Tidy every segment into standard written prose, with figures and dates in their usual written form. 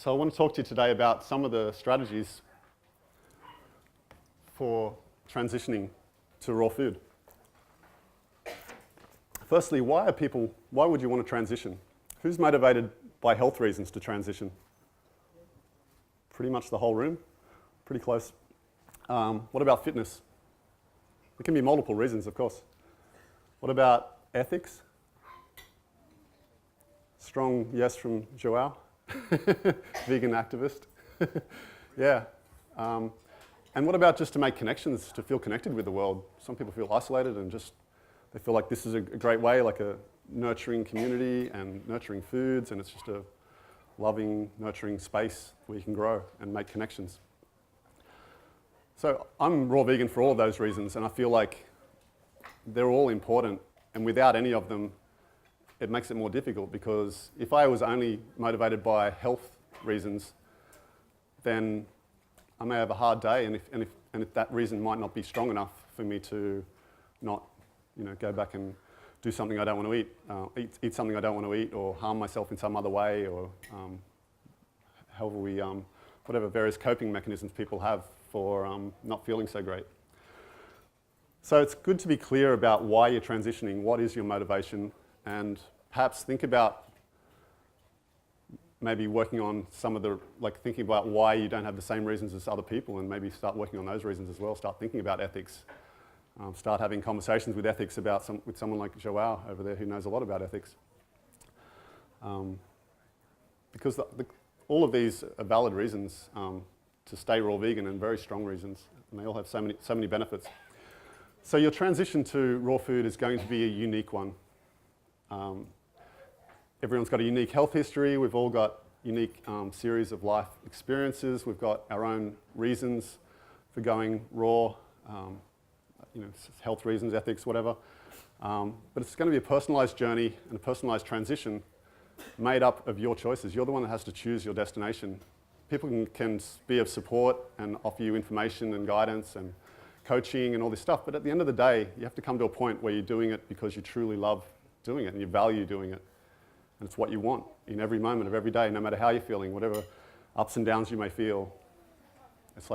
So I want to talk to you today about some of the strategies for transitioning to raw food. Firstly, why would you want to transition? Who's motivated by health reasons to transition? Pretty much the whole room, pretty close. What about fitness? There can be multiple reasons, of course. What about ethics? Strong yes from Joao, vegan activist. Yeah. And what about just to make connections, to feel connected with the world? Some people feel isolated and just, they feel like this is a great way, like a nurturing community and nurturing foods, and it's just a loving, nurturing space where you can grow and make connections. So I'm raw vegan for all of those reasons, and I feel like they're all important, and without any of them, it makes it more difficult, because if I was only motivated by health reasons, then I may have a hard day, and if that reason might not be strong enough for me to not, go back and do something I don't want to eat something I don't want to eat, or harm myself in some other way, or however we, whatever various coping mechanisms people have for not feeling so great. So it's good to be clear about why you're transitioning, what is your motivation, and perhaps think about maybe working on some of the, thinking about why you don't have the same reasons as other people, and maybe start working on those reasons as well. Start thinking about ethics. Start having conversations with ethics with someone like Joao over there who knows a lot about ethics. Because all of these are valid reasons to stay raw vegan, and very strong reasons, and they all have so many benefits. So your transition to raw food is going to be a unique one. Everyone's got a unique health history. We've all got unique series of life experiences. We've got our own reasons for going raw, health reasons, ethics, whatever. But it's going to be a personalised journey and a personalised transition made up of your choices. You're the one that has to choose your destination. People can be of support and offer you information and guidance and coaching and all this stuff, but at the end of the day, you have to come to a point where you're doing it because you truly love doing it and you value doing it. And it's what you want in every moment of every day, no matter how you're feeling, whatever ups and downs you may feel. It's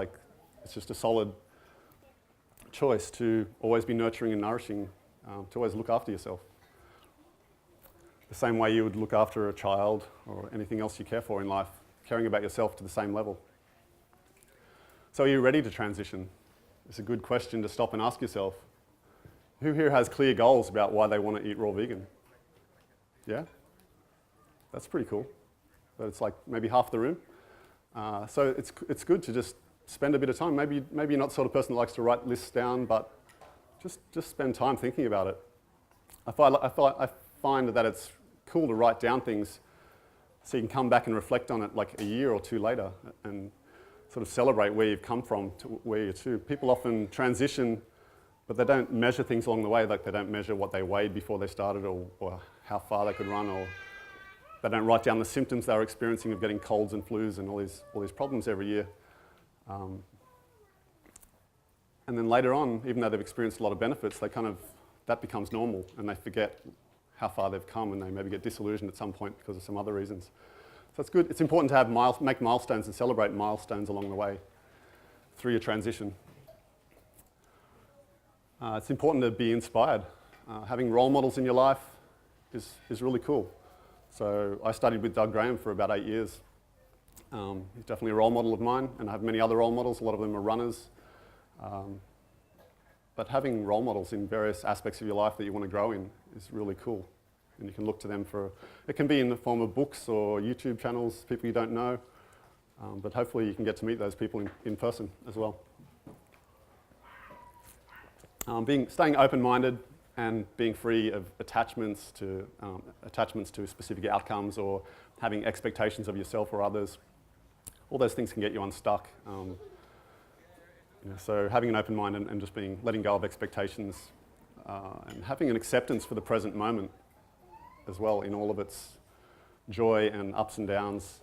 just a solid choice to always be nurturing and nourishing, to always look after yourself. The same way you would look after a child or anything else you care for in life, caring about yourself to the same level. So are you ready to transition? It's a good question to stop and ask yourself. Who here has clear goals about why they want to eat raw vegan? Yeah? That's pretty cool. But it's like maybe half the room. So it's good to just spend a bit of time. Maybe you're not the sort of person that likes to write lists down, but just spend time thinking about it. I find that it's cool to write down things so you can come back and reflect on it like a year or two later and sort of celebrate where you've come from to where you're to. People often transition, but they don't measure things along the way. Like they don't measure what they weighed before they started, or how far they could run, or they don't write down the symptoms they were experiencing of getting colds and flus and all these problems every year. And then later on, even though they've experienced a lot of benefits, that becomes normal, and they forget how far they've come, and they maybe get disillusioned at some point because of some other reasons. So it's good. It's important to make milestones and celebrate milestones along the way through your transition. It's important to be inspired. Having role models in your life is really cool. So I studied with Doug Graham for about 8 years. He's definitely a role model of mine, and I have many other role models. A lot of them are runners. But having role models in various aspects of your life that you want to grow in is really cool. And you can look to them it can be in the form of books or YouTube channels, people you don't know. But hopefully you can get to meet those people in person as well. Staying open-minded and being free of attachments to specific outcomes, or having expectations of yourself or others. All those things can get you unstuck. So having an open mind and just letting go of expectations, and having an acceptance for the present moment as well, in all of its joy and ups and downs.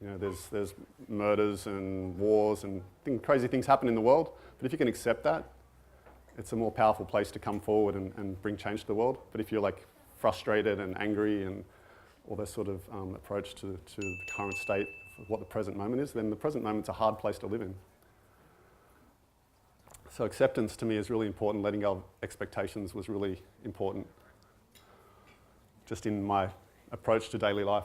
There's murders and wars and crazy things happen in the world, but if you can accept that, it's a more powerful place to come forward and bring change to the world. But if you're frustrated and angry and all that sort of approach to the current state of what the present moment is, then the present moment's a hard place to live in. So acceptance to me is really important. Letting go of expectations was really important just in my approach to daily life.